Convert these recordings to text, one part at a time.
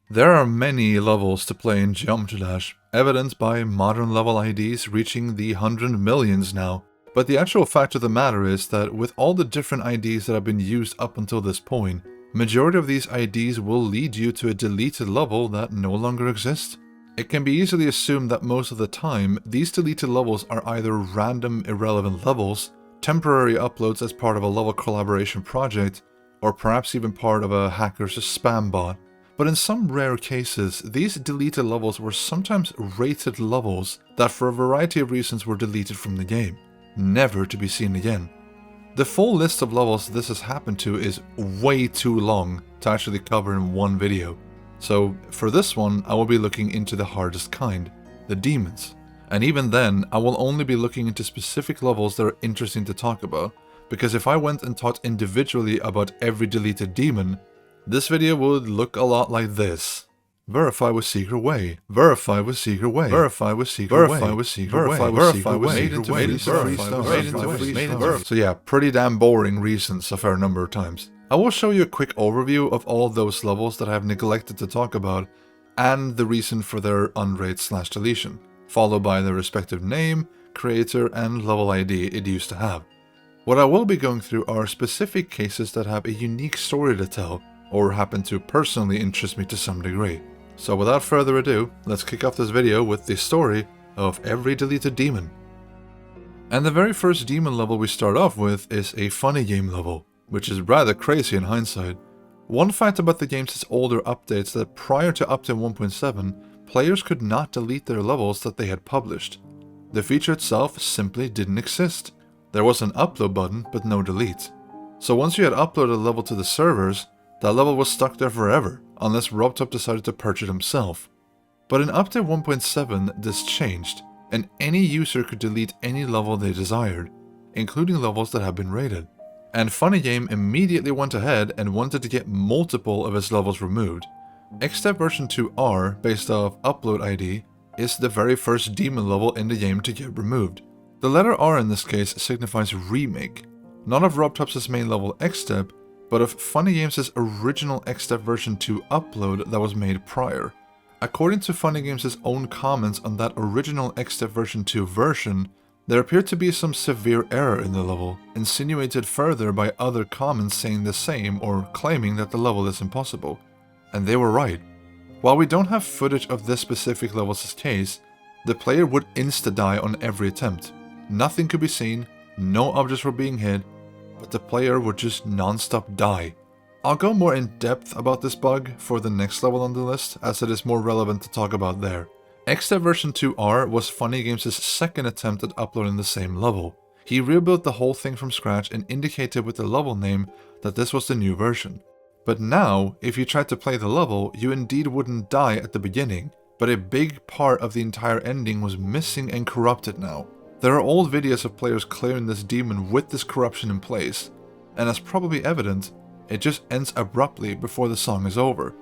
There are many levels to play in Geometry Dash, evidenced by modern level IDs reaching the 100 millions now. But the actual fact of the matter is that with all the different IDs that have been used up until this point, majority of these IDs will lead you to a deleted level that no longer exists. It can be easily assumed that most of the time, these deleted levels are either random irrelevant levels, temporary uploads as part of a level collaboration project, or perhaps even part of a hacker's spam bot. But in some rare cases, these deleted levels were sometimes rated levels that for a variety of reasons were deleted from the game, never to be seen again. The full list of levels this has happened to is way too long to actually cover in one video. So for this one, I will be looking into the hardest kind, the demons. And even then, I will only be looking into specific levels that are interesting to talk about, because if I went and talked individually about every deleted demon, this video would look a lot like this. Verify with secret way. Verify with secret way. Verify with secret way. Verify with secret way. Verify with secret way. Made into free. So yeah, pretty damn boring reasons a fair number of times. I will show you a quick overview of all those levels that I have neglected to talk about and the reason for their unraid/deletion, followed by their respective name, creator, and level ID it used to have. What I will be going through are specific cases that have a unique story to tell, or happen to personally interest me to some degree. So without further ado, let's kick off this video with the story of every deleted demon. And the very first demon level we start off with is a FunnyGame level, which is rather crazy in hindsight. One fact about the game's older updates that prior to update 1.7, players could not delete their levels that they had published. The feature itself simply didn't exist. There was an upload button, but no delete. So once you had uploaded a level to the servers, that level was stuck there forever, unless RobTop decided to purge it himself. But in update 1.7, this changed, and any user could delete any level they desired, including levels that have been rated. And FunnyGame immediately went ahead and wanted to get multiple of its levels removed. Xstep version 2R, based off upload ID, is the very first demon level in the game to get removed. The letter R in this case signifies remake, not of RobTop's main level Xstep, but of FunnyGames' original Xstep version 2 upload that was made prior. According to FunnyGames' own comments on that original Xstep version 2 version, there appeared to be some severe error in the level, insinuated further by other comments saying the same or claiming that the level is impossible. And they were right. While we don't have footage of this specific level's case, the player would insta-die on every attempt. Nothing could be seen, no objects were being hit, but the player would just non-stop die. I'll go more in depth about this bug for the next level on the list, as it is more relevant to talk about there. Xstep version 2R was FunnyGames' second attempt at uploading the same level. He rebuilt the whole thing from scratch and indicated with the level name that this was the new version. But now, if you tried to play the level, you indeed wouldn't die at the beginning, but a big part of the entire ending was missing and corrupted now. There are old videos of players clearing this demon with this corruption in place, and as probably evident, it just ends abruptly before the song is over.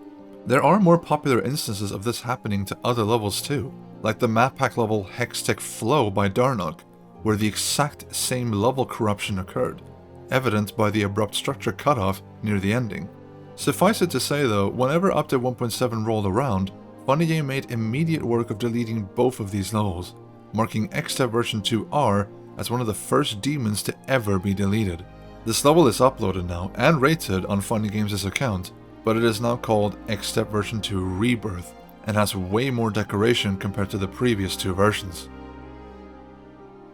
There are more popular instances of this happening to other levels too, like the map pack level Hextech Flow by Darnock, where the exact same level corruption occurred, evident by the abrupt structure cutoff near the ending. Suffice it to say though, whenever update 1.7 rolled around, FunnyGame made immediate work of deleting both of these levels, marking Xstep version 2R as one of the first demons to ever be deleted. This level is uploaded now and rated on FunnyGames' account, but it is now called Xstep version 2 Rebirth and has way more decoration compared to the previous two versions.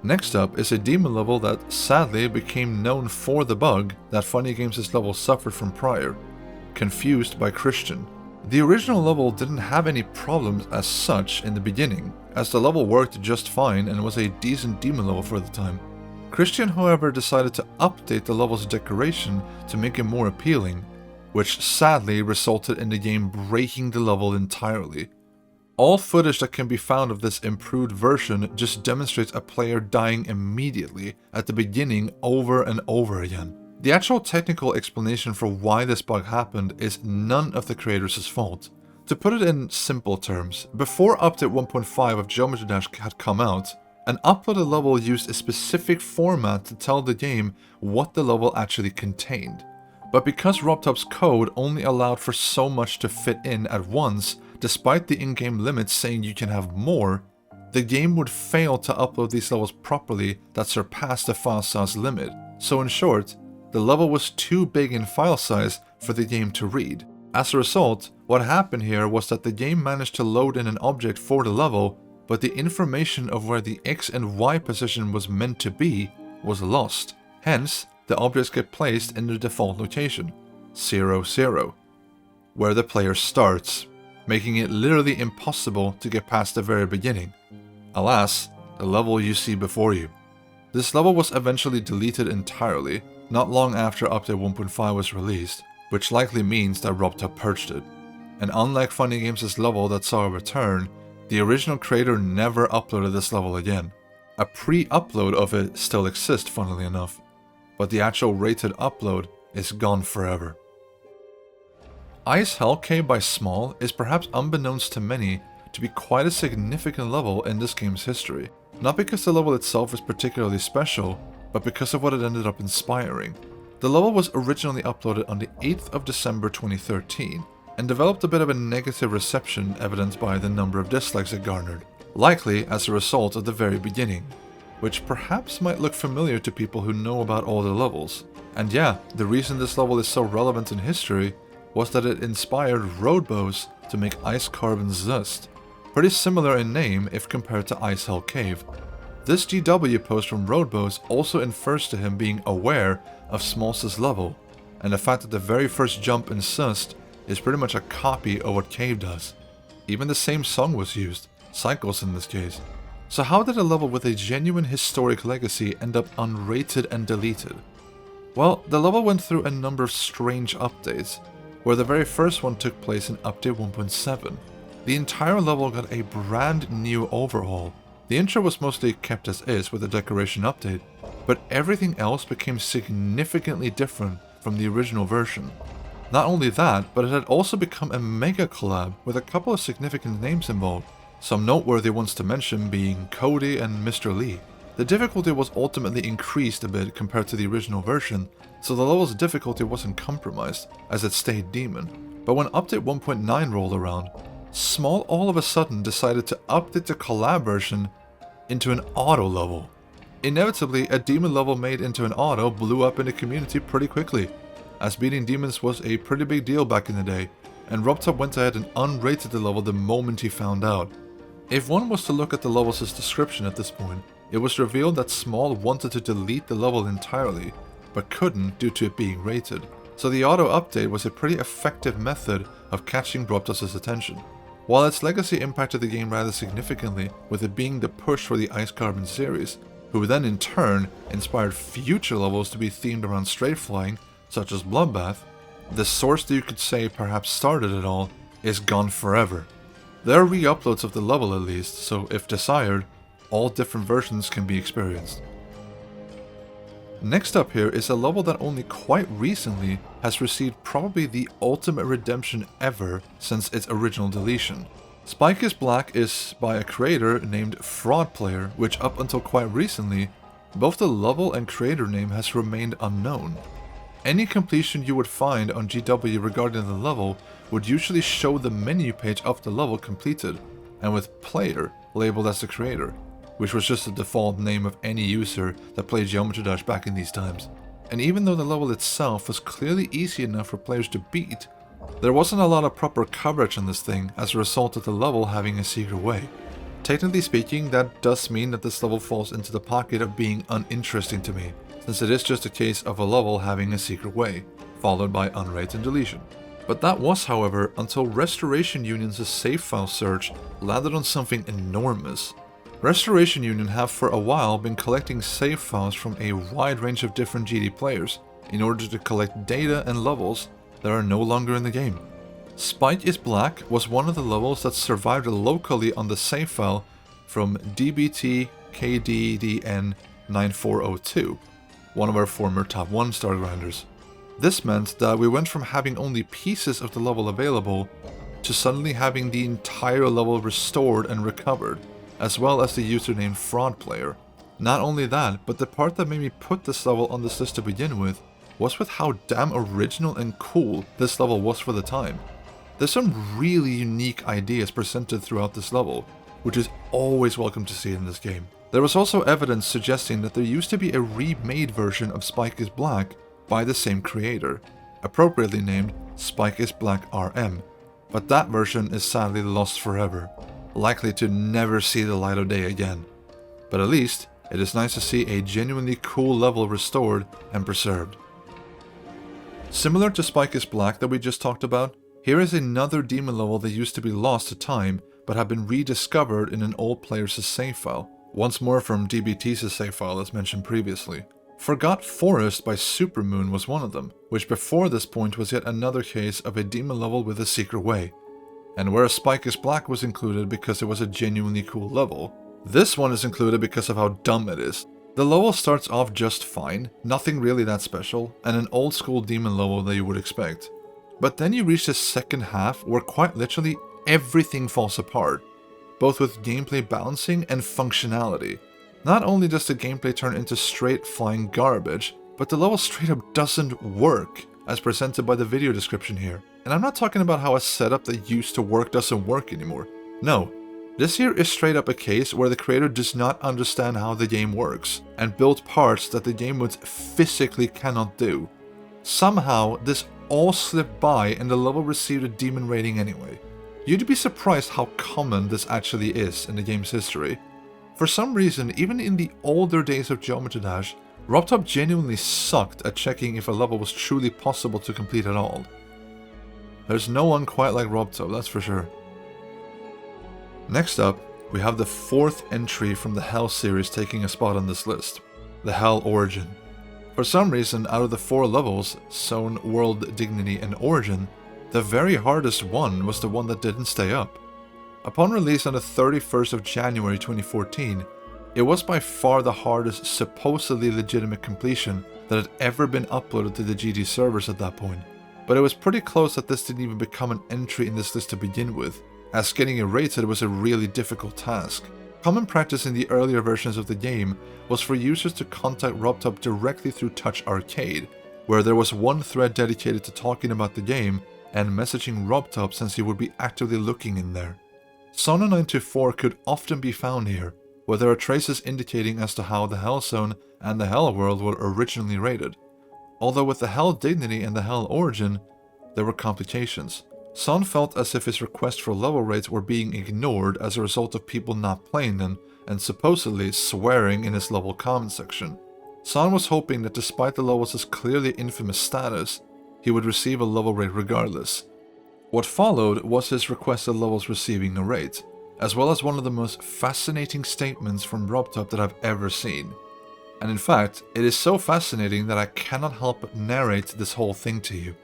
Next up is a demon level that sadly became known for the bug that FunnyGames' level suffered from prior, Confused by Christian. The original level didn't have any problems as such in the beginning, as the level worked just fine and was a decent demon level for the time. Christian, however, decided to update the level's decoration to make it more appealing, which sadly resulted in the game breaking the level entirely. All footage that can be found of this improved version just demonstrates a player dying immediately at the beginning over and over again. The actual technical explanation for why this bug happened is none of the creators' fault. To put it in simple terms, before update 1.5 of Geometry Dash had come out, an uploaded level used a specific format to tell the game what the level actually contained. But because RobTop's code only allowed for so much to fit in at once, despite the in-game limits saying you can have more, the game would fail to upload these levels properly that surpassed the file size limit. So in short, the level was too big in file size for the game to read. As a result, what happened here was that the game managed to load in an object for the level, but the information of where the X and Y position was meant to be was lost. Hence, the objects get placed in the default location, 0, 0, where the player starts, making it literally impossible to get past the very beginning. Alas, the level you see before you. This level was eventually deleted entirely, not long after Update 1.5 was released, which likely means that RobTop purged it. And unlike FunnyGames' level that saw a return, the original creator never uploaded this level again. A pre-upload of it still exists, funnily enough, but the actual rated upload is gone forever. Ice Hell Cave by Small is perhaps unbeknownst to many to be quite a significant level in this game's history. Not because the level itself is particularly special, but because of what it ended up inspiring. The level was originally uploaded on the 8th of December 2013, and developed a bit of a negative reception evidenced by the number of dislikes it garnered, likely as a result of the very beginning, which perhaps might look familiar to people who know about all the levels. And yeah, the reason this level is so relevant in history was that it inspired Phobos to make Ice Carbon Zust, pretty similar in name if compared to Ice Hell Cave. This GW post from Phobos also infers to him being aware of Small's level, and the fact that the very first jump in Zust is pretty much a copy of what Cave does. Even the same song was used, Cycles in this case. So how did a level with a genuine historic legacy end up unrated and deleted? Well, the level went through a number of strange updates, where the very first one took place in Update 1.7. The entire level got a brand new overhaul. The intro was mostly kept as is with a decoration update, but everything else became significantly different from the original version. Not only that, but it had also become a mega collab with a couple of significant names involved. Some noteworthy ones to mention being Cody and Mr. Lee. The difficulty was ultimately increased a bit compared to the original version, so the level's difficulty wasn't compromised, as it stayed demon. But when Update 1.9 rolled around, Small all of a sudden decided to update the collab version into an auto level. Inevitably, a demon level made into an auto blew up in the community pretty quickly, as beating demons was a pretty big deal back in the day, and RobTop went ahead and unrated the level the moment he found out. If one was to look at the level's description at this point, it was revealed that Small wanted to delete the level entirely, but couldn't due to it being rated. So the auto update was a pretty effective method of catching RobTop's attention. While its legacy impacted the game rather significantly, with it being the push for the Ice Carbon series, who then in turn inspired future levels to be themed around straight flying, such as Bloodbath, the source that you could say perhaps started it all is gone forever. There are re-uploads of the level at least, so if desired, all different versions can be experienced. Next up here is a level that only quite recently has received probably the ultimate redemption ever since its original deletion. Spike is Black is by a creator named Fraud Player, which up until quite recently, both the level and creator name has remained unknown. Any completion you would find on GW regarding the level would usually show the menu page of the level completed, and with player labeled as the creator, which was just the default name of any user that played Geometry Dash back in these times. And even though the level itself was clearly easy enough for players to beat, there wasn't a lot of proper coverage on this thing as a result of the level having a secret way. Technically speaking, that does mean that this level falls into the pocket of being uninteresting to me, since it is just a case of a level having a secret way, followed by unrated deletion. But that was, however, until Restoration Union's save file search landed on something enormous. Restoration Union have for a while been collecting save files from a wide range of different GD players in order to collect data and levels that are no longer in the game. Spike is Black was one of the levels that survived locally on the save file from DBT KDDN 9402, one of our former top 1 star grinders. This meant that we went from having only pieces of the level available to suddenly having the entire level restored and recovered, as well as the username Fraud Player. Not only that, but the part that made me put this level on this list to begin with was with how damn original and cool this level was for the time. There's some really unique ideas presented throughout this level, which is always welcome to see in this game. There was also evidence suggesting that there used to be a remade version of Spike is Black by the same creator, appropriately named Spike is Black RM, but that version is sadly lost forever, likely to never see the light of day again. But at least, it is nice to see a genuinely cool level restored and preserved. Similar to Spike is Black that we just talked about, here is another demon level that used to be lost to time but have been rediscovered in an old player's save file. Once more from DBT's save file as mentioned previously. Forgot Forest by Supermoon was one of them, which before this point was yet another case of a demon level with a secret way. And whereas Spike is Black was included because it was a genuinely cool level, this one is included because of how dumb it is. The level starts off just fine, nothing really that special, and an old school demon level that you would expect. But then you reach the second half where quite literally everything falls apart, both with gameplay balancing and functionality. Not only does the gameplay turn into straight flying garbage, but the level straight up doesn't work, as presented by the video description here. And I'm not talking about how a setup that used to work doesn't work anymore. No, this here is straight up a case where the creator does not understand how the game works, and built parts that the game modes physically cannot do. Somehow, this all slipped by and the level received a demon rating anyway. You'd be surprised how common this actually is in the game's history. For some reason, even in the older days of Geometry Dash, RobTop genuinely sucked at checking if a level was truly possible to complete at all. There's no one quite like RobTop, that's for sure. Next up, we have the fourth entry from the Hell series taking a spot on this list, the Hell Origin. For some reason, out of the 4 levels, Zone, World, Dignity, and Origin, the very hardest one was the one that didn't stay up. Upon release on the 31st of January 2014, it was by far the hardest supposedly legitimate completion that had ever been uploaded to the GD servers at that point. But it was pretty close that this didn't even become an entry in this list to begin with, as getting it rated was a really difficult task. Common practice in the earlier versions of the game was for users to contact RobTop directly through Touch Arcade, where there was one thread dedicated to talking about the game and messaging RobTop since he would be actively looking in there. Sauna 924 could often be found here, where there are traces indicating as to how the Hell Zone and the Hell World were originally rated. Although with the Hell Dignity and the Hell Origin, there were complications. Son felt as if his requests for level rates were being ignored as a result of people not playing them and supposedly swearing in his level comment section. Son was hoping that despite the level's clearly infamous status, he would receive a level rate regardless. What followed was his requested levels receiving a rate, as well as one of the most fascinating statements from RobTop that I've ever seen. And in fact, it is so fascinating that I cannot help but narrate this whole thing to you.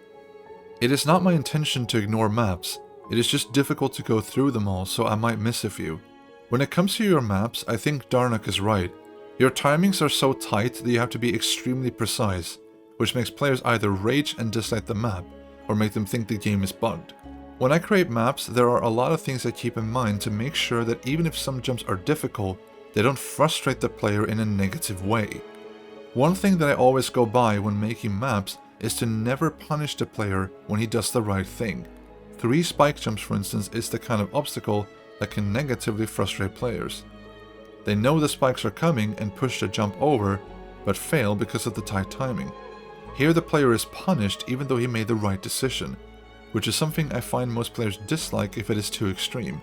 It is not my intention to ignore maps, it is just difficult to go through them all, so I might miss a few. When it comes to your maps, I think Darnak is right. Your timings are so tight that you have to be extremely precise, which makes players either rage and dislike the map, or make them think the game is bugged. When I create maps, there are a lot of things I keep in mind to make sure that even if some jumps are difficult, they don't frustrate the player in a negative way. One thing that I always go by when making maps is to never punish the player when he does the right thing. 3 spike jumps, for instance, is the kind of obstacle that can negatively frustrate players. They know the spikes are coming and push the jump over, but fail because of the tight timing. Here the player is punished even though he made the right decision, which is something I find most players dislike if it is too extreme.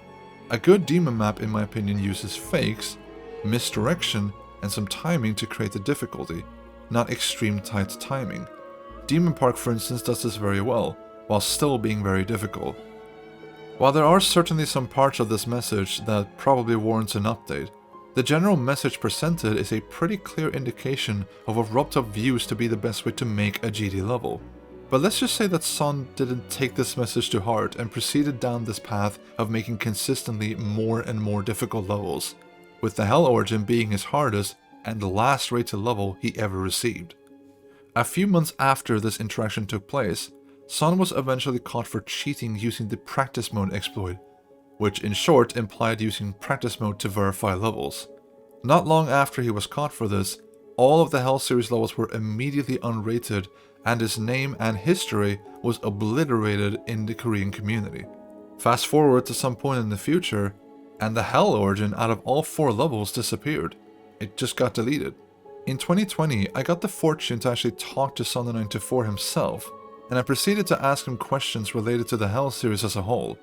A good demon map, in my opinion, uses fakes, misdirection, and some timing to create the difficulty, not extreme tight timing. Demon Park, for instance, does this very well, while still being very difficult. While there are certainly some parts of this message that probably warrants an update, the general message presented is a pretty clear indication of what RobTop views to be the best way to make a GD level. But let's just say that Son didn't take this message to heart and proceeded down this path of making consistently more and more difficult levels, with the Hell Origin being his hardest and the last rated level he ever received. A few months after this interaction took place, Son was eventually caught for cheating using the practice mode exploit, which in short implied using practice mode to verify levels. Not long after he was caught for this, all of the Hell series levels were immediately unrated and his name and history was obliterated in the Korean community. Fast forward to some point in the future, and the Hell origin out of all 4 levels disappeared. It just got deleted. In 2020, I got the fortune to actually talk to Stenenko himself, and I proceeded to ask him questions related to the Hell series as a whole.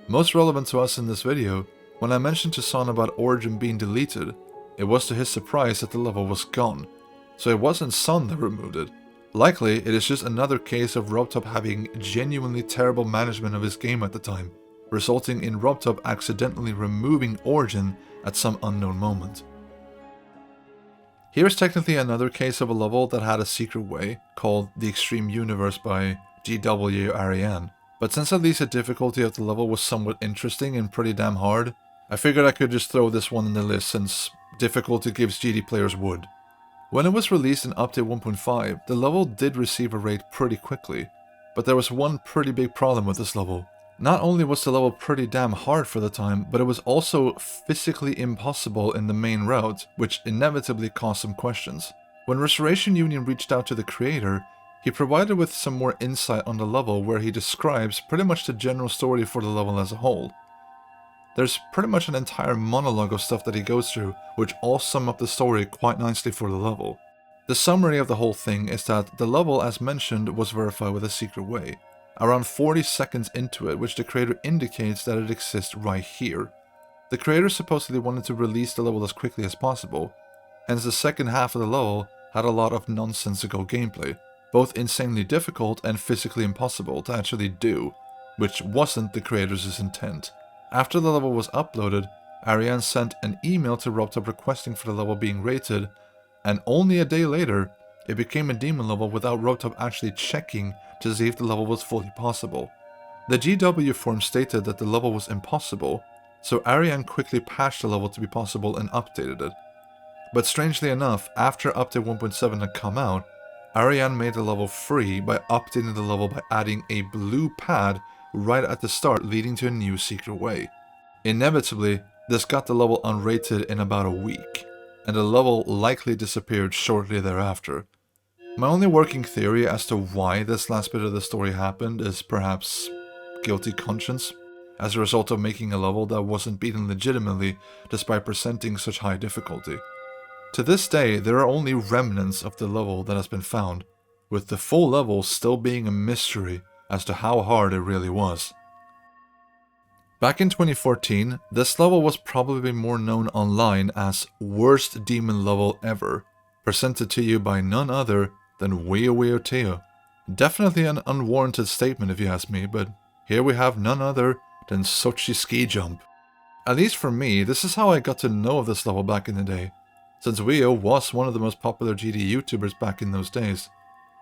Most relevant to us in this video, when I mentioned to Son about Origin being deleted, it was to his surprise that the level was gone. So it wasn't Son that removed it. Likely, it is just another case of Robtop having genuinely terrible management of his game at the time, resulting in Robtop accidentally removing Origin at some unknown moment. Here's technically another case of a level that had a secret way, called The Extreme Universe by GW Ariane. But since at least the difficulty of the level was somewhat interesting and pretty damn hard, I figured I could just throw this one in the list since difficulty gives GD players wood. When it was released in Update 1.5, the level did receive a raid pretty quickly, but there was one pretty big problem with this level. Not only was the level pretty damn hard for the time, but it was also physically impossible in the main route, which inevitably caused some questions. When Restoration Union reached out to the creator, he provided with some more insight on the level where he describes pretty much the general story for the level as a whole. There's pretty much an entire monologue of stuff that he goes through, which all sum up the story quite nicely for the level. The summary of the whole thing is that the level, as mentioned, was verified with a secret way, around 40 seconds into it, which the creator indicates that it exists right here. The creator supposedly wanted to release the level as quickly as possible, hence the second half of the level had a lot of nonsensical gameplay, both insanely difficult and physically impossible to actually do, which wasn't the creator's intent. After the level was uploaded, Ariane sent an email to Robtop requesting for the level being rated, and only a day later, it became a demon level without Robtop actually checking to see if the level was fully possible. The GW forum stated that the level was impossible, so Ariane quickly patched the level to be possible and updated it. But strangely enough, after Update 1.7 had come out, Ariane made the level free by updating the level by adding a blue pad right at the start, leading to a new secret way. Inevitably, this got the level unrated in about a week, and the level likely disappeared shortly thereafter. My only working theory as to why this last bit of the story happened is perhaps guilty conscience, as a result of making a level that wasn't beaten legitimately despite presenting such high difficulty. To this day, there are only remnants of the level that has been found, with the full level still being a mystery as to how hard it really was. Back in 2014, this level was probably more known online as Worst Demon Level Ever, presented to you by none other than wooooo. Definitely an unwarranted statement if you ask me, but here we have none other than Sochi-Ski Jump. At least for me, this is how I got to know of this level back in the day, since wooooo was one of the most popular GD YouTubers back in those days.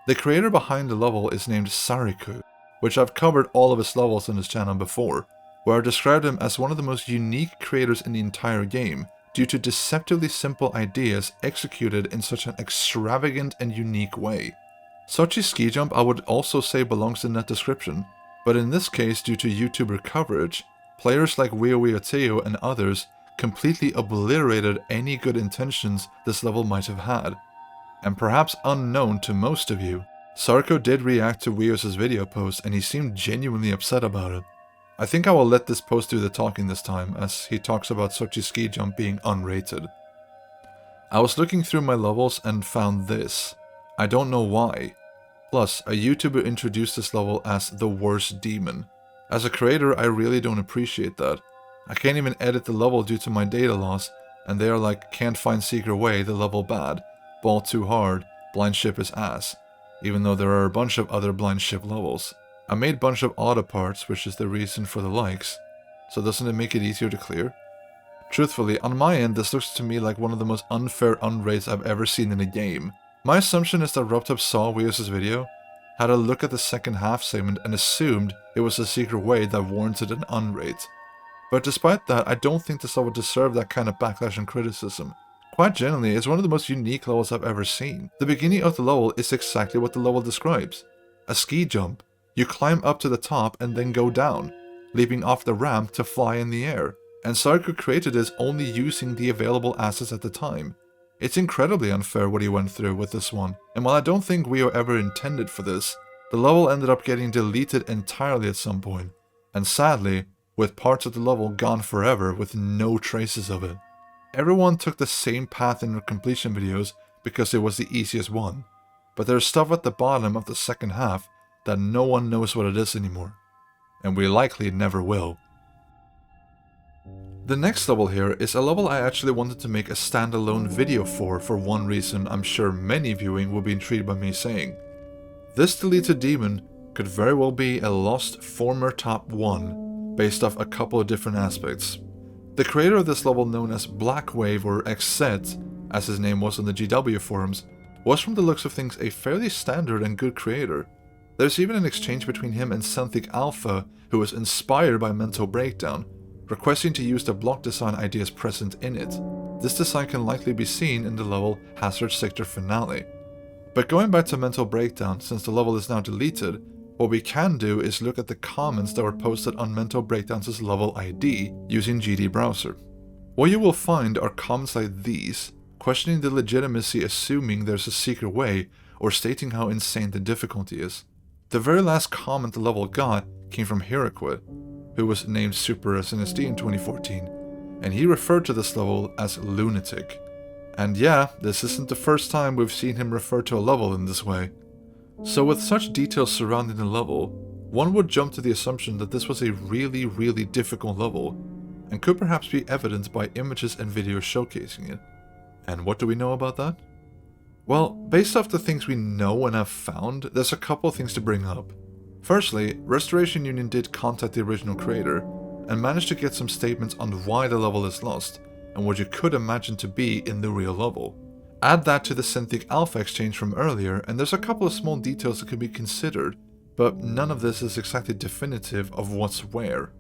The creator behind the level is named Sariku, which I've covered all of his levels on his channel before, where I described him as one of the most unique creators in the entire game, due to deceptively simple ideas executed in such an extravagant and unique way. Sochi-Ski Jump I would also say belongs in that description, but in this case due to YouTuber coverage, players like wooooo and others completely obliterated any good intentions this level might have had. And perhaps unknown to most of you, Sarko did react to wooooo's video post and he seemed genuinely upset about it. I think I will let this post do the talking this time, as he talks about Sochi-Ski Jump being unrated. I was looking through my levels and found this. I don't know why. Plus, a YouTuber introduced this level as the worst demon. As a creator, I really don't appreciate that. I can't even edit the level due to my data loss, and they are like, can't find secret way, the level bad, ball too hard, blind ship is ass, even though there are a bunch of other blind ship levels. I made a bunch of auto parts, which is the reason for the likes, so doesn't it make it easier to clear? Truthfully, on my end, this looks to me like one of the most unfair unrates I've ever seen in a game. My assumption is that Robtop saw wooooo's video, had a look at the second half segment and assumed it was a secret way that warranted an unrate. But despite that, I don't think this level deserved that kind of backlash and criticism. Quite generally, it's one of the most unique levels I've ever seen. The beginning of the level is exactly what the level describes. A ski jump. You climb up to the top and then go down, leaping off the ramp to fly in the air. And Sarko created this only using the available assets at the time. It's incredibly unfair what he went through with this one, and while I don't think we were ever intended for this, the level ended up getting deleted entirely at some point, and sadly, with parts of the level gone forever with no traces of it. Everyone took the same path in their completion videos because it was the easiest one, but there's stuff at the bottom of the second half that no one knows what it is anymore, and we likely never will. The next level here is a level I actually wanted to make a standalone video for one reason I'm sure many viewing will be intrigued by me saying. This deleted demon could very well be a lost former top 1, based off a couple of different aspects. The creator of this level, known as Blackwave or XZ, as his name was on the GW forums, was from the looks of things a fairly standard and good creator. There's even an exchange between him and Synthic Alpha, who was inspired by Mental Breakdown, requesting to use the block design ideas present in it. This design can likely be seen in the level Hazard Sector Finale. But going back to Mental Breakdown, since the level is now deleted, what we can do is look at the comments that were posted on Mental Breakdown's level ID using GD Browser. What you will find are comments like these, questioning the legitimacy, assuming there's a secret way, or stating how insane the difficulty is. The very last comment the level got came from Heraquid, who was named Super SNSD in 2014, and he referred to this level as lunatic. And yeah, this isn't the first time we've seen him refer to a level in this way. So with such details surrounding the level, one would jump to the assumption that this was a really difficult level, and could perhaps be evidenced by images and videos showcasing it. And what do we know about that? Well, based off the things we know and have found, there's a couple things to bring up. Firstly, Restoration Union did contact the original creator, and managed to get some statements on why the level is lost, and what you could imagine to be in the real level. Add that to the Synthic Alpha exchange from earlier, and there's a couple of small details that can be considered, but none of this is exactly definitive of what's where.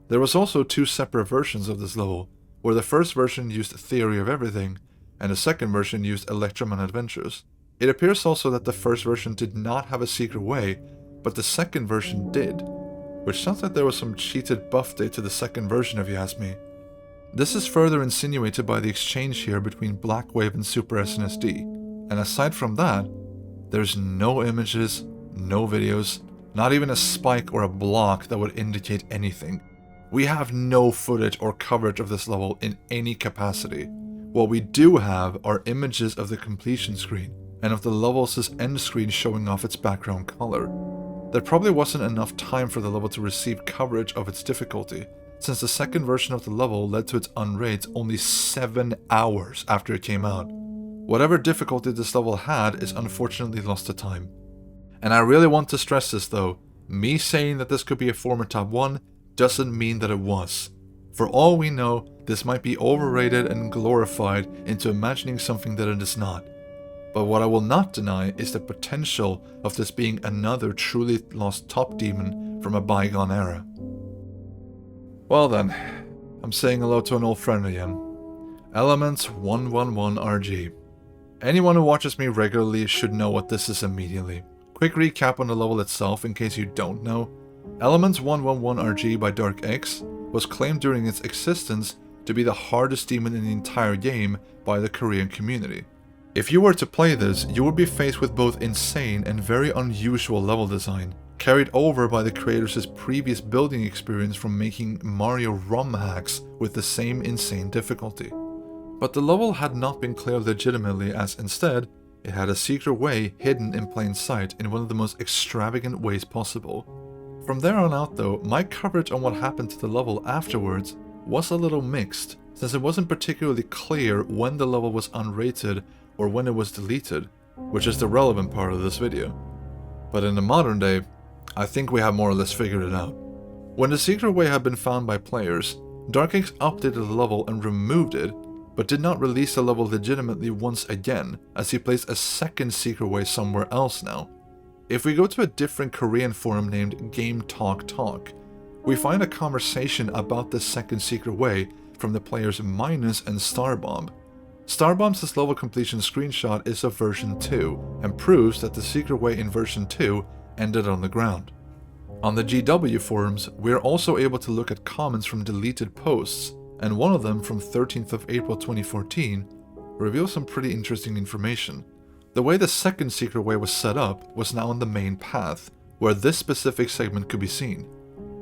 There was also 2 separate versions of this level, where the first version used Theory of Everything, and the second version used Electroman Adventures. It appears also that the first version did not have a secret way, but the second version did, which sounds like there was some cheated buff date to the second version if you ask me. This is further insinuated by the exchange here between Blackwave and Super SNSD, and aside from that, there's no images, no videos, not even a spike or a block that would indicate anything. We have no footage or coverage of this level in any capacity. What we do have are images of the completion screen, and of the level's end screen showing off its background color. There probably wasn't enough time for the level to receive coverage of its difficulty, since the second version of the level led to its unrates only 7 hours after it came out. Whatever difficulty this level had is unfortunately lost to time. And I really want to stress this though, me saying that this could be a former top 1 doesn't mean that it was. For all we know, this might be overrated and glorified into imagining something that it is not. But what I will not deny is the potential of this being another truly lost top demon from a bygone era. Well then, I'm saying hello to an old friend again. Elements111RG. Anyone who watches me regularly should know what this is immediately. Quick recap on the level itself in case you don't know. Elements111RG by Dark X was claimed during its existence to be the hardest demon in the entire game by the Korean community. If you were to play this, you would be faced with both insane and very unusual level design, carried over by the creators' previous building experience from making Mario ROM hacks with the same insane difficulty. But the level had not been cleared legitimately, as instead, it had a secret way hidden in plain sight in one of the most extravagant ways possible. From there on out though, my coverage on what happened to the level afterwards was a little mixed, since it wasn't particularly clear when the level was unrated or when it was deleted, which is the relevant part of this video. But in the modern day, I think we have more or less figured it out. When the secret way had been found by players, DarkX updated the level and removed it, but did not release the level legitimately once again, as he placed a second secret way somewhere else now. If we go to a different Korean forum named Game Talk Talk, we find a conversation about this second secret way from the players Magnus and Starbomb. Starbomb's level completion screenshot is of version 2, and proves that the secret way in version 2 ended on the ground. On the GW forums, we are also able to look at comments from deleted posts, and one of them from 13th of April 2014 reveals some pretty interesting information. The way the second secret way was set up was now on the main path, where this specific segment could be seen.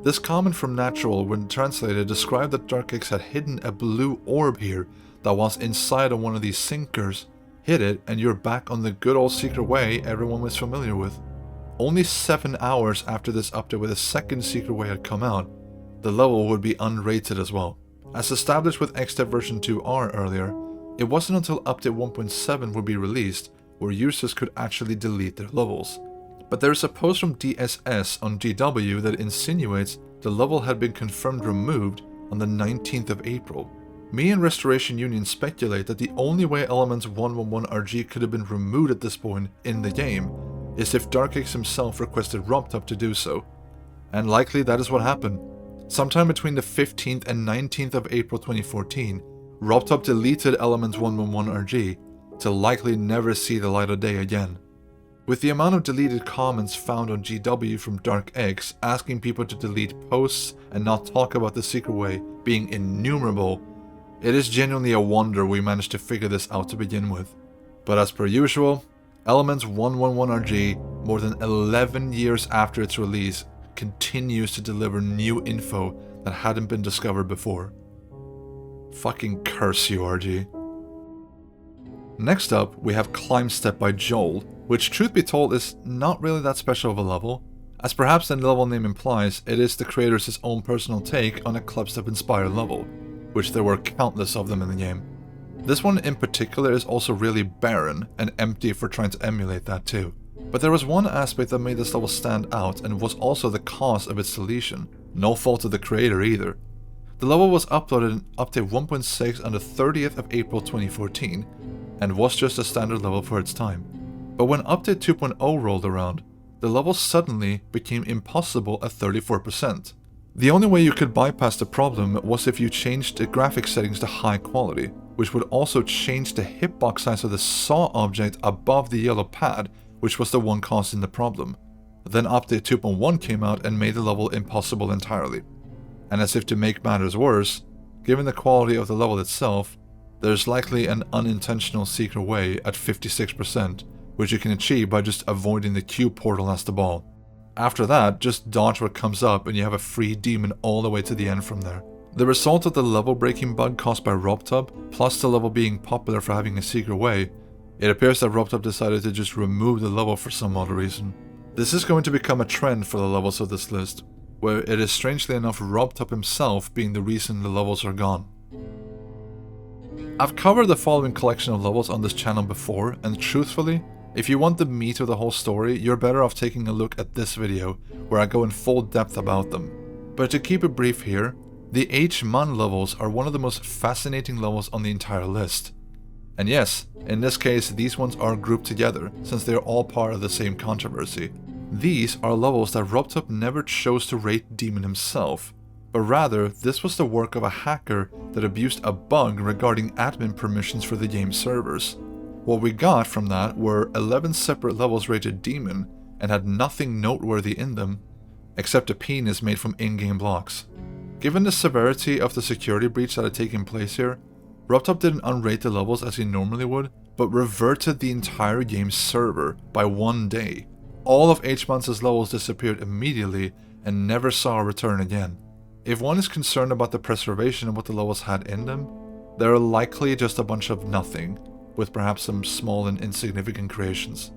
This comment from Natural, when translated, described that DarkX had hidden a blue orb here that was inside of one of these sinkers. Hit it and you're back on the good old secret way everyone was familiar with. Only 7 hours after this update where the second secret way had come out, the level would be unrated as well. As established with Xdev version 2R earlier, it wasn't until update 1.7 would be released where users could actually delete their levels. But there is a post from DSS on GW that insinuates the level had been confirmed removed on the 19th of April. Me and Restoration Union speculate that the only way Elements 111RG could have been removed at this point in the game is if DarkX himself requested RobTop to do so. And likely that is what happened. Sometime between the 15th and 19th of April 2014, RobTop deleted Elements 111RG to likely never see the light of day again. With the amount of deleted comments found on GW from DarkX asking people to delete posts and not talk about the secret way being innumerable, it is genuinely a wonder we managed to figure this out to begin with. But as per usual, Elements 111RG, more than 11 years after its release, continues to deliver new info that hadn't been discovered before. Fucking curse you, RG. Next up, we have Climbep by Joel, which truth be told is not really that special of a level. As perhaps the level name implies, it is the creator's own personal take on a Climbep inspired level, which there were countless of them in the game. This one in particular is also really barren and empty for trying to emulate that too. But there was one aspect that made this level stand out and was also the cause of its deletion. No fault of the creator either. The level was uploaded in update 1.6 on the 30th of April 2014 and was just a standard level for its time. But when update 2.0 rolled around, the level suddenly became impossible at 34%. The only way you could bypass the problem was if you changed the graphics settings to high quality, which would also change the hitbox size of the saw object above the yellow pad, which was the one causing the problem. Then update 2.1 came out and made the level impossible entirely. And as if to make matters worse, given the quality of the level itself, there's likely an unintentional secret way at 56%, which you can achieve by just avoiding the Q portal as the ball. After that, just dodge what comes up and you have a free demon all the way to the end from there. The result of the level breaking bug caused by RobTop, plus the level being popular for having a secret way, it appears that RobTop decided to just remove the level for some odd reason. This is going to become a trend for the levels of this list, where it is strangely enough RobTop himself being the reason the levels are gone. I've covered the following collection of levels on this channel before, and truthfully, if you want the meat of the whole story, you're better off taking a look at this video, where I go in full depth about them. But to keep it brief here, the Hmon levels are one of the most fascinating levels on the entire list. And yes, in this case these ones are grouped together, since they are all part of the same controversy. These are levels that RobTop never chose to rate Demon himself, but rather this was the work of a hacker that abused a bug regarding admin permissions for the game's servers. What we got from that were 11 separate levels rated Demon and had nothing noteworthy in them, except a penis made from in-game blocks. Given the severity of the security breach that had taken place here, RobTop didn't unrate the levels as he normally would, but reverted the entire game's server by 1 day. All of Hmon's levels disappeared immediately and never saw a return again. If one is concerned about the preservation of what the levels had in them, they are likely just a bunch of nothing, with perhaps some small and insignificant creations.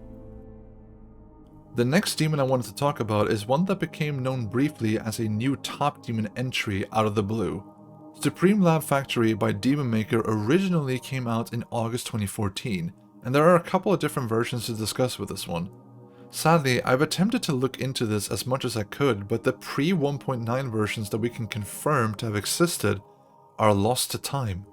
The next demon I wanted to talk about is one that became known briefly as a new top demon entry out of the blue. Supreme Lab Factory by Demon Maker originally came out in August 2014, and there are a couple of different versions to discuss with this one. Sadly, I've attempted to look into this as much as I could, but the pre-1.9 versions that we can confirm to have existed are lost to time.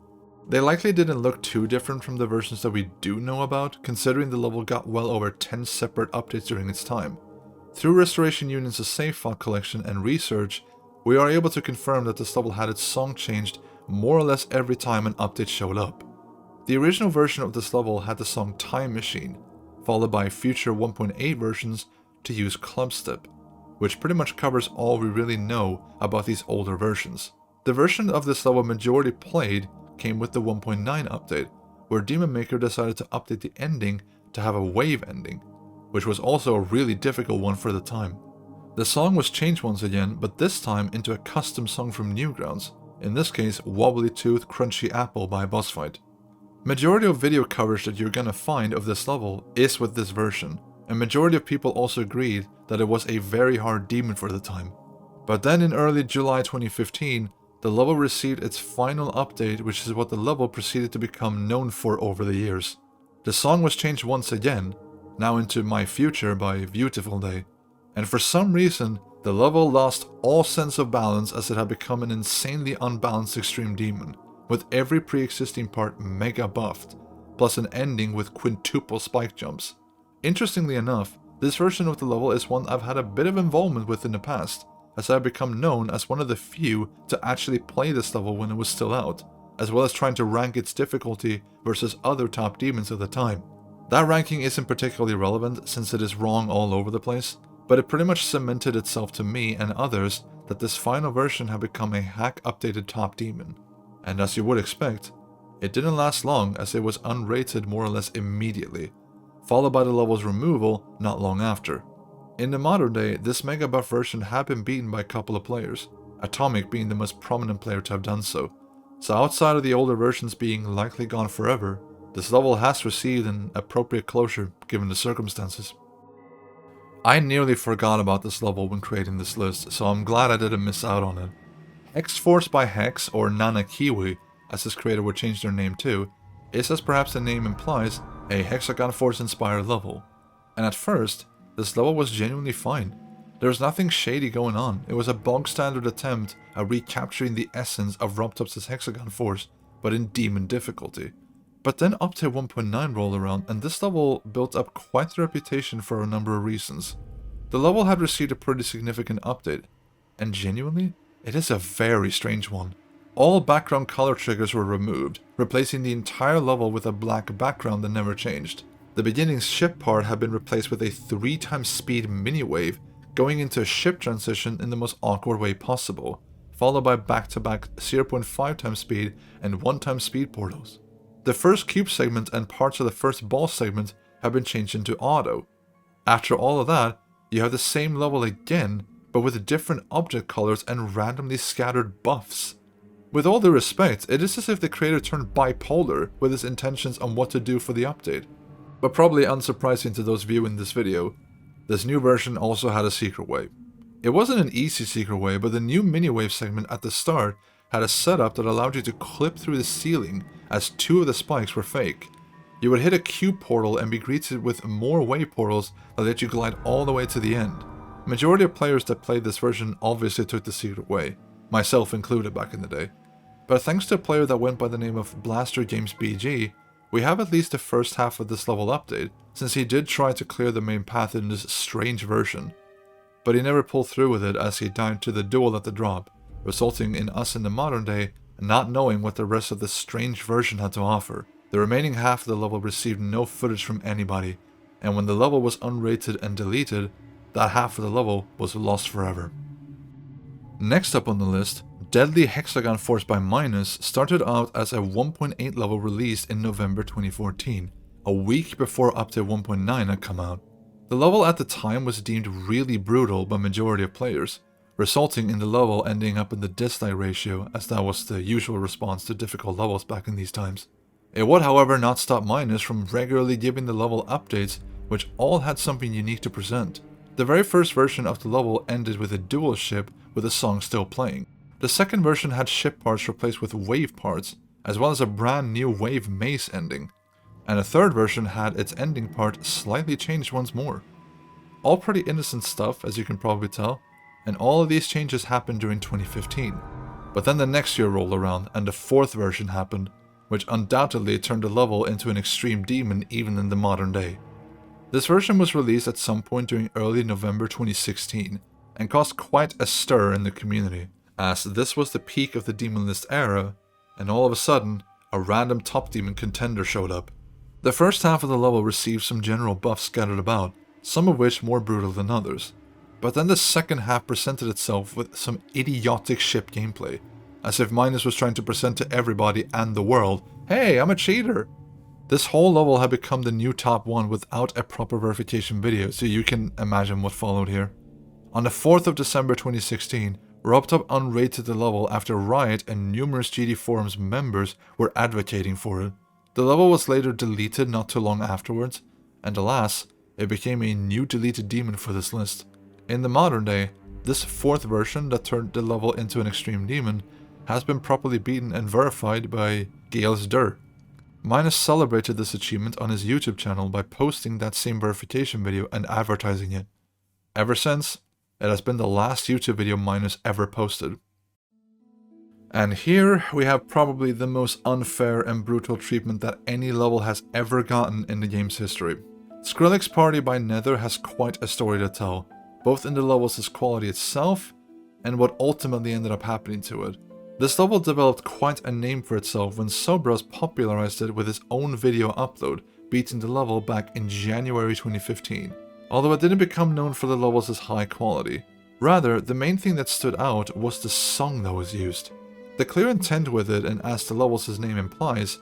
They likely didn't look too different from the versions that we do know about, considering the level got well over 10 separate updates during its time. Through Restoration Union's save file collection and research, we are able to confirm that this level had its song changed more or less every time an update showed up. The original version of this level had the song Time Machine, followed by future 1.8 versions to use Clubstep, which pretty much covers all we really know about these older versions. The version of this level majority played came with the 1.9 update, where Demon Maker decided to update the ending to have a wave ending, which was also a really difficult one for the time. The song was changed once again, but this time into a custom song from Newgrounds, in this case Wobbly Tooth Crunchy Apple by Boss Fight. Majority of video coverage that you're gonna find of this level is with this version, and majority of people also agreed that it was a very hard demon for the time. But then in early July 2015, the level received its final update, which is what the level proceeded to become known for over the years. The song was changed once again, now into My Future by Beautiful Day, and for some reason, the level lost all sense of balance as it had become an insanely unbalanced extreme demon, with every pre-existing part mega buffed, plus an ending with quintuple spike jumps. Interestingly enough, this version of the level is one I've had a bit of involvement with in the past, as I've become known as one of the few to actually play this level when it was still out, as well as trying to rank its difficulty versus other top demons of the time. That ranking isn't particularly relevant since it is wrong all over the place, but it pretty much cemented itself to me and others that this final version had become a hack updated top demon. And as you would expect, it didn't last long as it was unrated more or less immediately, followed by the level's removal not long after. In the modern day, this mega buff version had been beaten by a couple of players, Atomic being the most prominent player to have done so. So outside of the older versions being likely gone forever, this level has received an appropriate closure given the circumstances. I nearly forgot about this level when creating this list, so I'm glad I didn't miss out on it. X-Force by Hex, or Nana Kiwi, as this creator would change their name to, is, as perhaps the name implies, a Hexagon Force inspired level. And at first, this level was genuinely fine. There was nothing shady going on, it was a bog standard attempt at recapturing the essence of Robtop's Hexagon Force, but in demon difficulty. But then Update 1.9 rolled around and this level built up quite the reputation for a number of reasons. The level had received a pretty significant update, and genuinely, it is a very strange one. All background color triggers were removed, replacing the entire level with a black background that never changed. The beginning ship part had been replaced with a 3x speed mini-wave, going into a ship transition in the most awkward way possible, followed by back-to-back 0.5x speed and 1x speed portals. The first cube segment and parts of the first ball segment have been changed into auto. After all of that, you have the same level again, but with different object colors and randomly scattered buffs. With all due respect, it is as if the creator turned bipolar with his intentions on what to do for the update. But probably unsurprising to those viewing this video, this new version also had a secret way. It wasn't an easy secret way, but the new mini-wave segment at the start had a setup that allowed you to clip through the ceiling as 2 of the spikes were fake. You would hit a cube portal and be greeted with more wave portals that let you glide all the way to the end. Majority of players that played this version obviously took the secret way, myself included back in the day. But thanks to a player that went by the name of Blaster Games BG, we have at least the first half of this level update, since he did try to clear the main path in this strange version. But he never pulled through with it as he died to the duel at the drop, resulting in us in the modern day not knowing what the rest of this strange version had to offer. The remaining half of the level received no footage from anybody, and when the level was unrated and deleted, that half of the level was lost forever. Next up on the list, Deadly Hexagon Force by Magnus started out as a 1.8 level released in November 2014, a week before Update 1.9 had come out. The level at the time was deemed really brutal by majority of players, resulting in the level ending up in the dislike ratio, as that was the usual response to difficult levels back in these times. It would however not stop Magnus from regularly giving the level updates, which all had something unique to present. The very first version of the level ended with a dual ship with the song still playing. The second version had ship parts replaced with wave parts, as well as a brand new wave maze ending. And the third version had its ending part slightly changed once more. All pretty innocent stuff, as you can probably tell, and all of these changes happened during 2015. But then the next year rolled around and the fourth version happened, which undoubtedly turned the level into an extreme demon even in the modern day. This version was released at some point during early November 2016, and caused quite a stir in the community, as this was the peak of the demon list era, and all of a sudden, a random top demon contender showed up. The first half of the level received some general buffs scattered about, some of which more brutal than others. But then the second half presented itself with some idiotic ship gameplay, as if Magnus was trying to present to everybody and the world, "Hey, I'm a cheater!" This whole level had become the new top 1 without a proper verification video, so you can imagine what followed here. On the 4th of December 2016, RobTop unrated the level after Riot and numerous GD forums members were advocating for it. The level was later deleted not too long afterwards, and alas, it became a new deleted demon for this list. In the modern day, this 4th version that turned the level into an extreme demon has been properly beaten and verified by Gales Dur. Magnus celebrated this achievement on his YouTube channel by posting that same verification video and advertising it. Ever since, it has been the last YouTube video Magnus ever posted. And here we have probably the most unfair and brutal treatment that any level has ever gotten in the game's history. Skrillex Party by Nether has quite a story to tell, both in the level's quality itself and what ultimately ended up happening to it. This level developed quite a name for itself when Sobros popularized it with his own video upload, beating the level back in January 2015. Although it didn't become known for the level's high quality. Rather, the main thing that stood out was the song that was used. The clear intent with it, and as the level's name implies,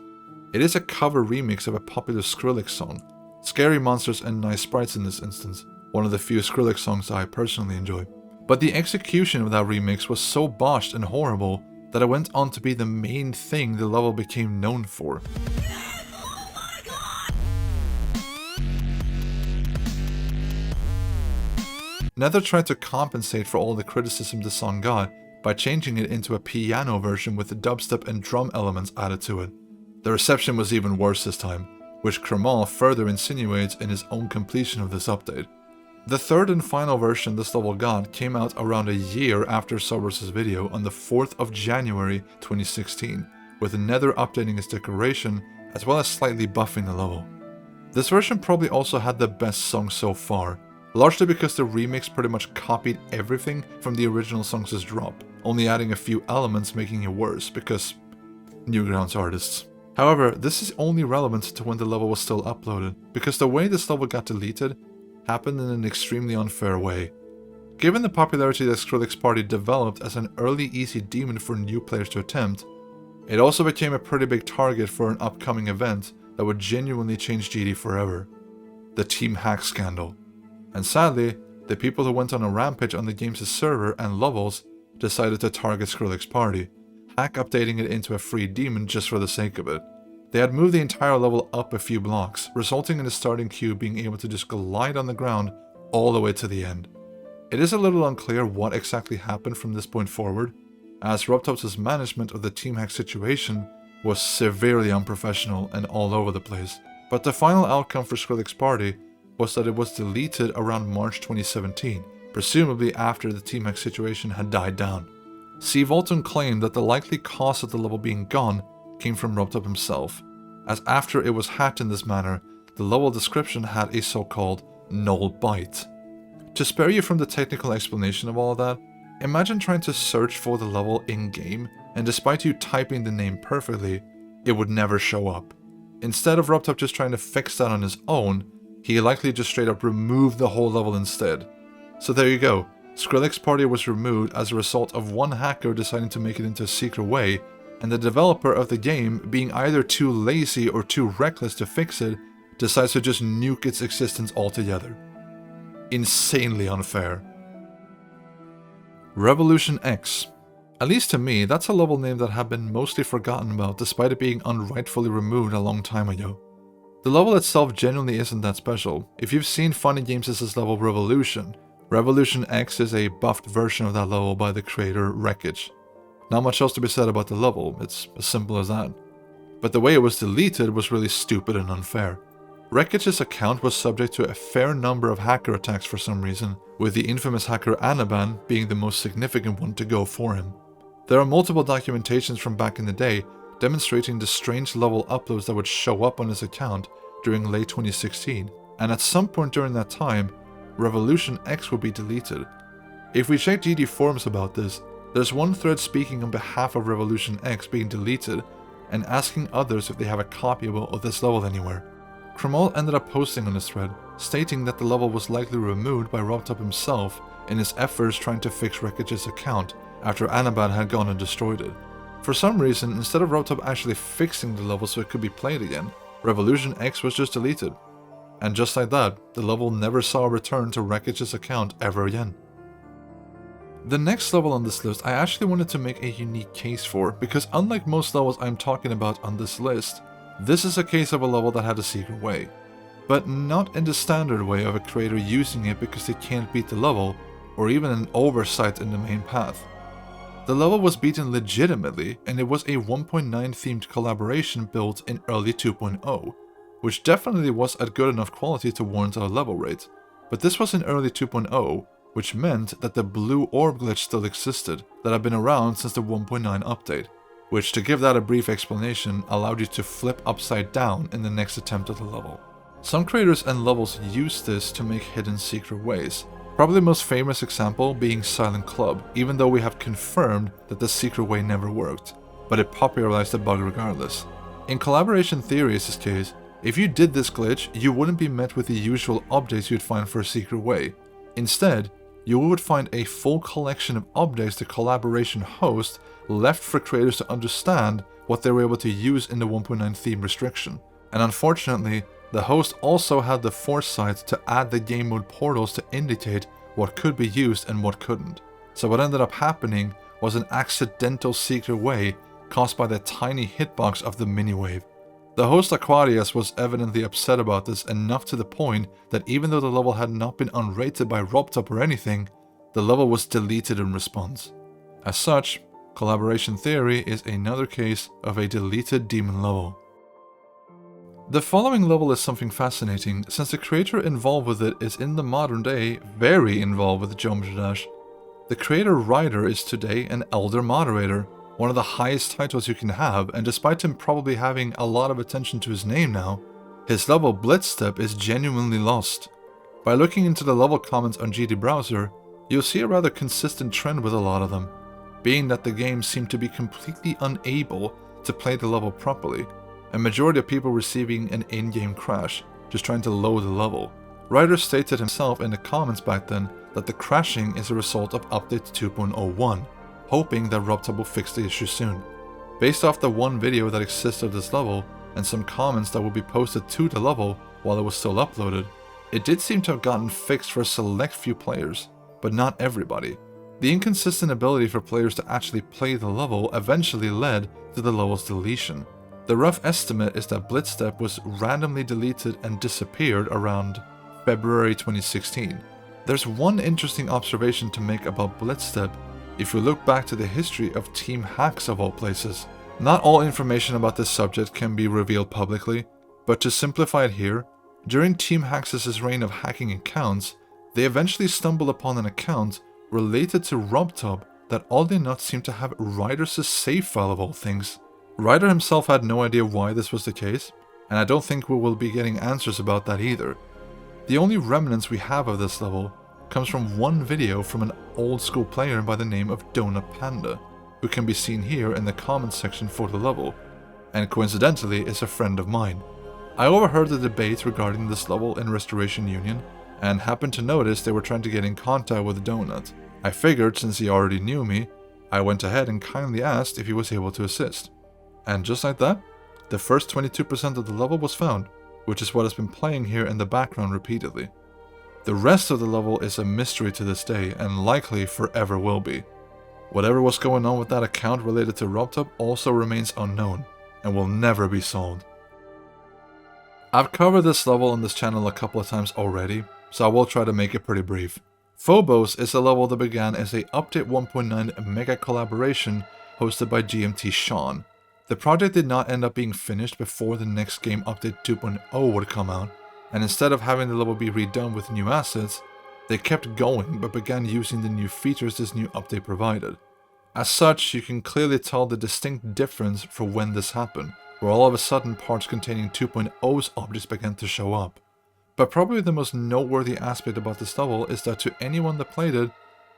it is a cover remix of a popular Skrillex song. Scary monsters and nice sprites in this instance, one of the few Skrillex songs I personally enjoy. But the execution of that remix was so botched and horrible that it went on to be the main thing the level became known for. Nether tried to compensate for all the criticism the song got by changing it into a piano version with the dubstep and drum elements added to it. The reception was even worse this time, which Hmon further insinuates in his own completion of this update. The third and final version this level got came out around a year after Sobros' video on the 4th of January 2016, with Nether updating its decoration as well as slightly buffing the level. This version probably also had the best song so far, largely because the remix pretty much copied everything from the original song's drop, only adding a few elements making it worse because Newgrounds artists. However, this is only relevant to when the level was still uploaded, because the way this level got deleted happened in an extremely unfair way. Given the popularity that Skrillex Party developed as an early easy demon for new players to attempt, it also became a pretty big target for an upcoming event that would genuinely change GD forever. The Team Hack scandal. And sadly, the people who went on a rampage on the game's server and levels decided to target Skrillex Party, hack updating it into a free demon just for the sake of it. They had moved the entire level up a few blocks, resulting in the starting queue being able to just glide on the ground all the way to the end. It is a little unclear what exactly happened from this point forward, as RobTop's management of the team hack situation was severely unprofessional and all over the place. But the final outcome for Skrillex Party was that it was deleted around March 2017, presumably after the team hack situation had died down. C. Volton claimed that the likely cause of the level being gone came from RobTop himself, as after it was hacked in this manner, the level description had a so-called null byte. To spare you from the technical explanation of all of that, imagine trying to search for the level in-game, and despite you typing the name perfectly, it would never show up. Instead of RobTop just trying to fix that on his own, he likely just straight up removed the whole level instead. So there you go, Skrillex Party was removed as a result of one hacker deciding to make it into a secret way, and the developer of the game, being either too lazy or too reckless to fix it, decides to just nuke its existence altogether. Insanely unfair. Revolution X. At least to me, that's a level name that had been mostly forgotten about despite it being unrightfully removed a long time ago. The level itself genuinely isn't that special. If you've seen FunnyGames' level Revolution, Revolution X is a buffed version of that level by the creator Wreckage. Not much else to be said about the level, it's as simple as that. But the way it was deleted was really stupid and unfair. Wreckage's account was subject to a fair number of hacker attacks for some reason, with the infamous hacker Anaban being the most significant one to go for him. There are multiple documentations from back in the day demonstrating the strange level uploads that would show up on his account during late 2016, and at some point during that time, Revolution X would be deleted. If we check GD forums about this, there's one thread speaking on behalf of Revolution X being deleted and asking others if they have a copy of this level anywhere. Kremol ended up posting on this thread, stating that the level was likely removed by RobTop himself in his efforts trying to fix Wreckage's account after Anaban had gone and destroyed it. For some reason, instead of RobTop actually fixing the level so it could be played again, Revolution X was just deleted. And just like that, the level never saw a return to Wreckage's account ever again. The next level on this list I actually wanted to make a unique case for, because unlike most levels I'm talking about on this list, this is a case of a level that had a secret way. But not in the standard way of a creator using it because they can't beat the level, or even an oversight in the main path. The level was beaten legitimately, and it was a 1.9 themed collaboration built in early 2.0, which definitely was at good enough quality to warrant a level rate. But this was in early 2.0, which meant that the blue orb glitch still existed, that had been around since the 1.9 update, which, to give that a brief explanation, allowed you to flip upside down in the next attempt at the level. Some creators and levels use this to make hidden secret ways, probably the most famous example being Silent Club, even though we have confirmed that the secret way never worked, but it popularized the bug regardless. In collaboration theory's case, if you did this glitch, you wouldn't be met with the usual updates you'd find for a secret way. Instead, you would find a full collection of updates the collaboration host left for creators to understand what they were able to use in the 1.9 theme restriction. And unfortunately, the host also had the foresight to add the game mode portals to indicate what could be used and what couldn't. So what ended up happening was an accidental secret way caused by the tiny hitbox of the mini-wave. The host Aquarius was evidently upset about this enough to the point that even though the level had not been unrated by RobTop or anything, the level was deleted in response. As such, collaboration theory is another case of a deleted demon level. The following level is something fascinating, since the creator involved with it is in the modern day very involved with Geometry Dash. The creator Ryder is today an Elder Moderator, one of the highest titles you can have, and despite him probably having a lot of attention to his name now, his level Blitzstep is genuinely lost. By looking into the level comments on GD Browser, you'll see a rather consistent trend with a lot of them, being that the game seemed to be completely unable to play the level properly, a majority of people receiving an in-game crash, just trying to load the level. Ryder stated himself in the comments back then that the crashing is a result of update 2.01, hoping that RobTop will fix the issue soon. Based off the one video that exists of this level, and some comments that will be posted to the level while it was still uploaded, it did seem to have gotten fixed for a select few players, but not everybody. The inconsistent ability for players to actually play the level eventually led to the level's deletion. The rough estimate is that Blitzstep was randomly deleted and disappeared around February 2016. There's one interesting observation to make about Blitzstep if we look back to the history of Team Hacks of all places. Not all information about this subject can be revealed publicly, but to simplify it here, during Team Hacks' reign of hacking accounts, they eventually stumbled upon an account related to RobTop that oddly enough seemed to have Ryder's save file of all things. Ryder himself had no idea why this was the case, and I don't think we will be getting answers about that either. The only remnants we have of this level comes from one video from an old school player by the name of Donut Panda, who can be seen here in the comments section for the level, and coincidentally is a friend of mine. I overheard the debate regarding this level in Restoration Union, and happened to notice they were trying to get in contact with Donut. I figured since he already knew me, I went ahead and kindly asked if he was able to assist. And just like that, the first 22% of the level was found, which is what has been playing here in the background repeatedly. The rest of the level is a mystery to this day, and likely forever will be. Whatever was going on with that account related to RobTop also remains unknown, and will never be solved. I've covered this level on this channel a couple of times already, so I will try to make it pretty brief. Phobos is a level that began as a Update 1.9 mega collaboration hosted by GMTShaun. The project did not end up being finished before the next game Update 2.0 would come out, and instead of having the level be redone with new assets, they kept going but began using the new features this new update provided. As such, you can clearly tell the distinct difference for when this happened, where all of a sudden parts containing 2.0's objects began to show up. But probably the most noteworthy aspect about this level is that to anyone that played it,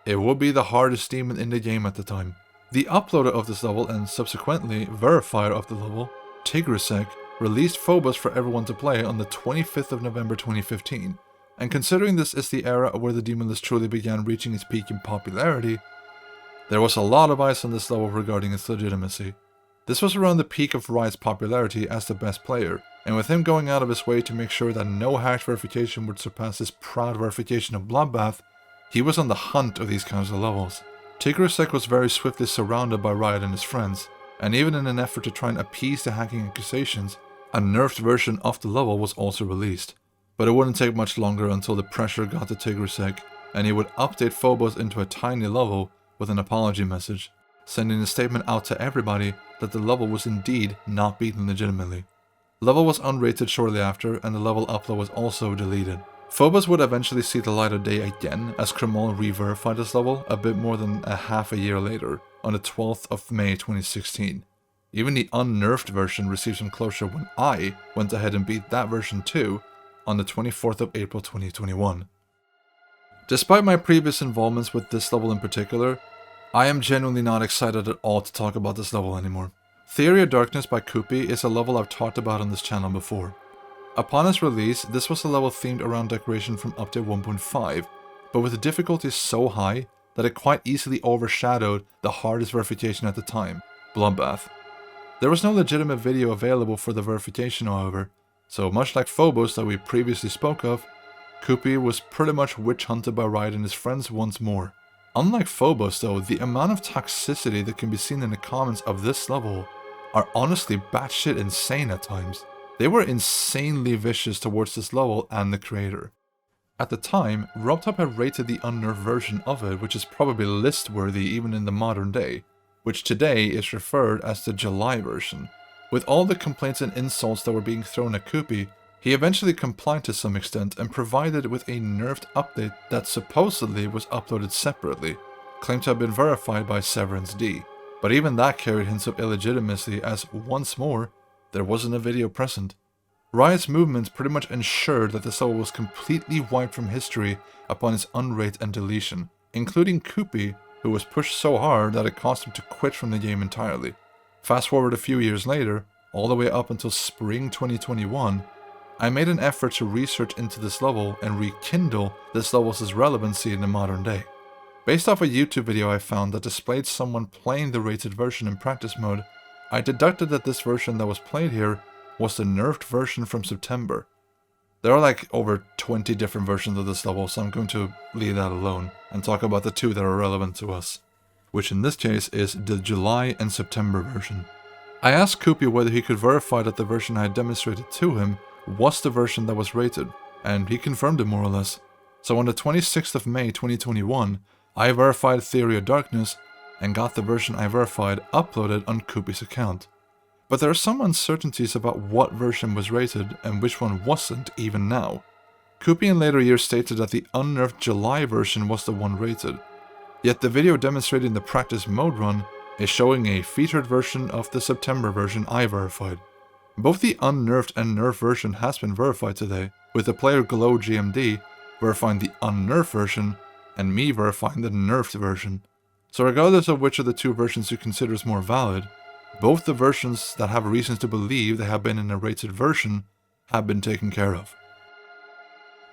it would be the hardest demon in the game at the time. The uploader of this level and subsequently verifier of the level, Tigrisek, released Phobos for everyone to play on the 25th of November 2015, and considering this is the era where the demon list truly began reaching its peak in popularity, there was a lot of eyes on this level regarding its legitimacy. This was around the peak of Riot's popularity as the best player, and with him going out of his way to make sure that no hacked verification would surpass his proud verification of Bloodbath, he was on the hunt of these kinds of levels. Tigrisek was very swiftly surrounded by Riot and his friends, and even in an effort to try and appease the hacking accusations, a nerfed version of the level was also released. But it wouldn't take much longer until the pressure got to Tigrisek, and he would update Phobos into a tiny level with an apology message, sending a statement out to everybody that the level was indeed not beaten legitimately. The level was unrated shortly after, and the level upload was also deleted. Phobos would eventually see the light of day again as Hmon re-verified this level a bit more than a half a year later, on the 12th of May 2016. Even the unnerfed version received some closure when I went ahead and beat that version too on the 24th of April 2021. Despite my previous involvements with this level in particular, I am genuinely not excited at all to talk about this level anymore. Theory of Darkness by Kupi is a level I've talked about on this channel before. Upon its release, this was a level themed around decoration from update 1.5, but with the difficulty so high that it quite easily overshadowed the hardest verification at the time, Bloodbath. There was no legitimate video available for the verification, however, so much like Phobos that we previously spoke of, Kupi was pretty much witch hunted by Riot and his friends once more. Unlike Phobos though, the amount of toxicity that can be seen in the comments of this level are honestly batshit insane at times. They were insanely vicious towards this level and the creator. At the time, RobTop had rated the unnerfed version of it, which is probably list-worthy even in the modern day, which today is referred as the July version. With all the complaints and insults that were being thrown at Kupi, he eventually complied to some extent and provided with a nerfed update that supposedly was uploaded separately, claimed to have been verified by Severance D. But even that carried hints of illegitimacy as, once more, there wasn't a video present. Riot's movements pretty much ensured that the level was completely wiped from history upon its unrate and deletion, including Kupi, who was pushed so hard that it caused him to quit from the game entirely. Fast forward a few years later, all the way up until spring 2021, I made an effort to research into this level and rekindle this level's relevancy in the modern day. Based off a YouTube video I found that displayed someone playing the rated version in practice mode, I deducted that this version that was played here was the nerfed version from September. There are like over 20 different versions of this level, so I'm going to leave that alone and talk about the two that are relevant to us, which in this case is the July and September version. I asked Kupi whether he could verify that the version I had demonstrated to him was the version that was rated, and he confirmed it more or less. So on the 26th of May 2021, I verified Theory of Darkness and got the version I verified uploaded on Kupi's account. But there are some uncertainties about what version was rated and which one wasn't even now. Kupi in later years stated that the unnerfed July version was the one rated, yet the video demonstrating the practice mode run is showing a featured version of the September version I verified. Both the unnerfed and nerfed version has been verified today, with the player Glow GMD verifying the unnerfed version and me verifying the nerfed version. So regardless of which of the two versions you consider is more valid, both the versions that have reasons to believe they have been in a rated version have been taken care of.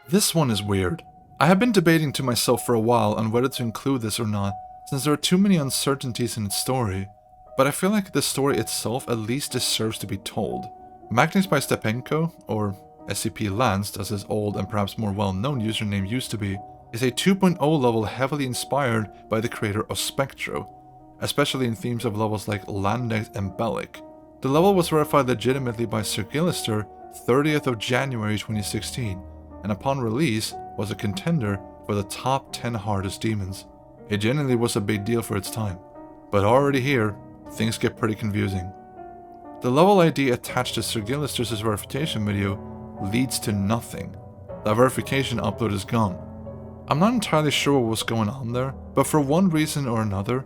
This one is weird. I have been debating to myself for a while on whether to include this or not, since there are too many uncertainties in its story, but I feel like the story itself at least deserves to be told. Magnus by Stenenko, or SCP-Lanced as his old and perhaps more well-known username used to be, is a 2.0 level heavily inspired by the creator of Spectro, especially in themes of levels like Landex and Bellic. The level was verified legitimately by Skrillex 30th of January 2016, and upon release was a contender for the top 10 hardest demons. It genuinely was a big deal for its time, but already here, things get pretty confusing. The level ID attached to Skrillex' verification video leads to nothing. That verification upload is gone. I'm not entirely sure what was going on there, but for one reason or another,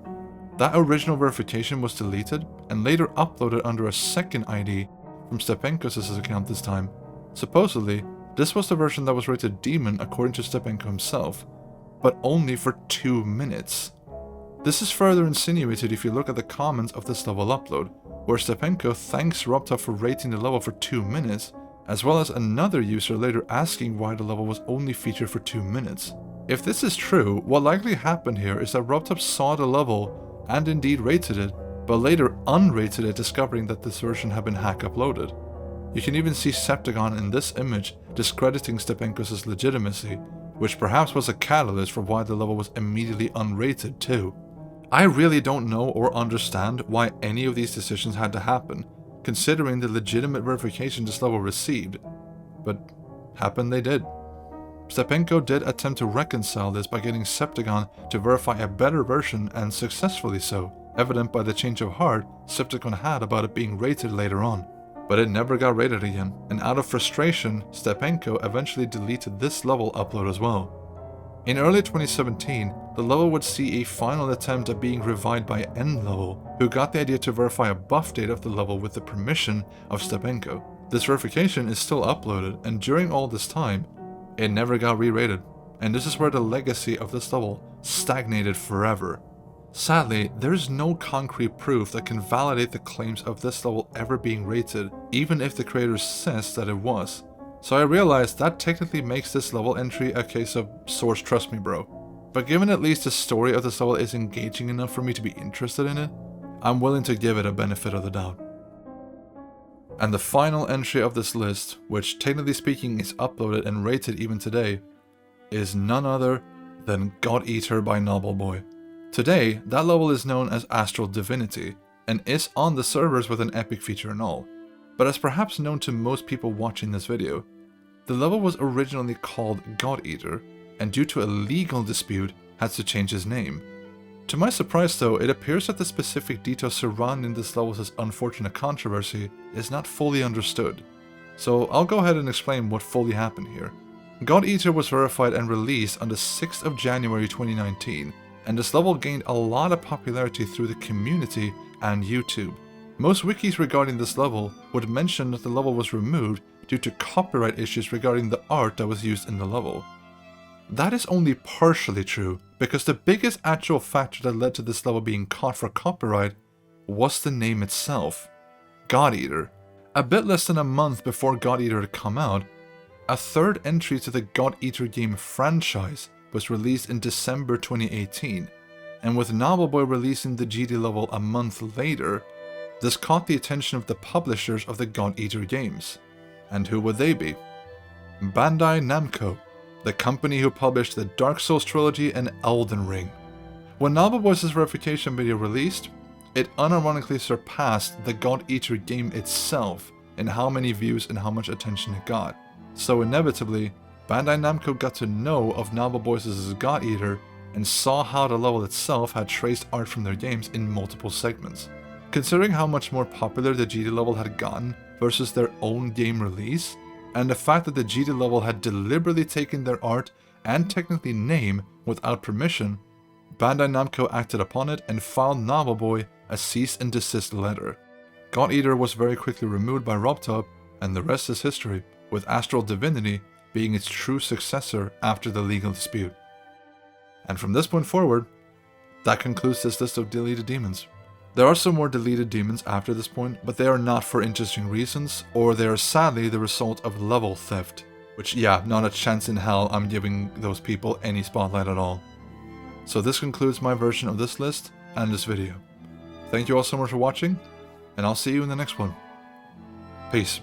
that original verification was deleted and later uploaded under a second ID from Stenenko's account this time. Supposedly, this was the version that was rated Demon according to Stenenko himself, but only for 2 minutes. This is further insinuated if you look at the comments of this level upload, where Stenenko thanks RobTop for rating the level for 2 minutes, as well as another user later asking why the level was only featured for 2 minutes. If this is true, what likely happened here is that RobTop saw the level and indeed rated it, but later unrated it, discovering that this version had been hack uploaded. You can even see Septagon in this image discrediting Stepenko's legitimacy, which perhaps was a catalyst for why the level was immediately unrated too. I really don't know or understand why any of these decisions had to happen, considering the legitimate verification this level received, but happen they did. Stepenko did attempt to reconcile this by getting Septagon to verify a better version, and successfully so, evident by the change of heart Septagon had about it being rated later on. But it never got rated again, and out of frustration, Stepenko eventually deleted this level upload as well. In early 2017, the level would see a final attempt at being revived by N-Level, who got the idea to verify a buff date of the level with the permission of Stepenko. This verification is still uploaded, and during all this time, it never got re-rated, and this is where the legacy of this level stagnated forever. Sadly, there is no concrete proof that can validate the claims of this level ever being rated, even if the creator says that it was. So I realized that technically makes this level entry a case of source trust me bro. But given at least the story of this level is engaging enough for me to be interested in it, I'm willing to give it a benefit of the doubt. And the final entry of this list, which technically speaking is uploaded and rated even today, is none other than God Eater by Nobleboy. Today, that level is known as Astral Divinity, and is on the servers with an epic feature and all. But as perhaps known to most people watching this video, the level was originally called God Eater, and due to a legal dispute, had to change his name. To my surprise though, it appears that the specific details surrounding this level's unfortunate controversy is not fully understood. So I'll go ahead and explain what fully happened here. God Eater was verified and released on the 6th of January 2019, and this level gained a lot of popularity through the community and YouTube. Most wikis regarding this level would mention that the level was removed due to copyright issues regarding the art that was used in the level. That is only partially true, because the biggest actual factor that led to this level being caught for copyright was the name itself, God Eater. A bit less than a month before God Eater had come out, a third entry to the God Eater game franchise was released in December 2018, and with Nobleboy releasing the GD level a month later, this caught the attention of the publishers of the God Eater games. And who would they be? Bandai Namco, the company who published the Dark Souls trilogy and Elden Ring. When Nobleboy's verification video released, it unironically surpassed the God Eater game itself in how many views and how much attention it got. So inevitably, Bandai Namco got to know of Nobleboy's God Eater and saw how the level itself had traced art from their games in multiple segments. Considering how much more popular the GD level had gotten versus their own game release, and the fact that the GD level had deliberately taken their art and technically name without permission, Bandai Namco acted upon it and filed Nobleboy a cease and desist letter. God Eater was very quickly removed by RobTop, and the rest is history, with Astral Divinity being its true successor after the legal dispute. And from this point forward, that concludes this list of deleted demons. There are some more deleted demons after this point, but they are not for interesting reasons, or they are sadly the result of level theft. Which, yeah, not a chance in hell I'm giving those people any spotlight at all. So this concludes my version of this list and this video. Thank you all so much for watching, and I'll see you in the next one. Peace.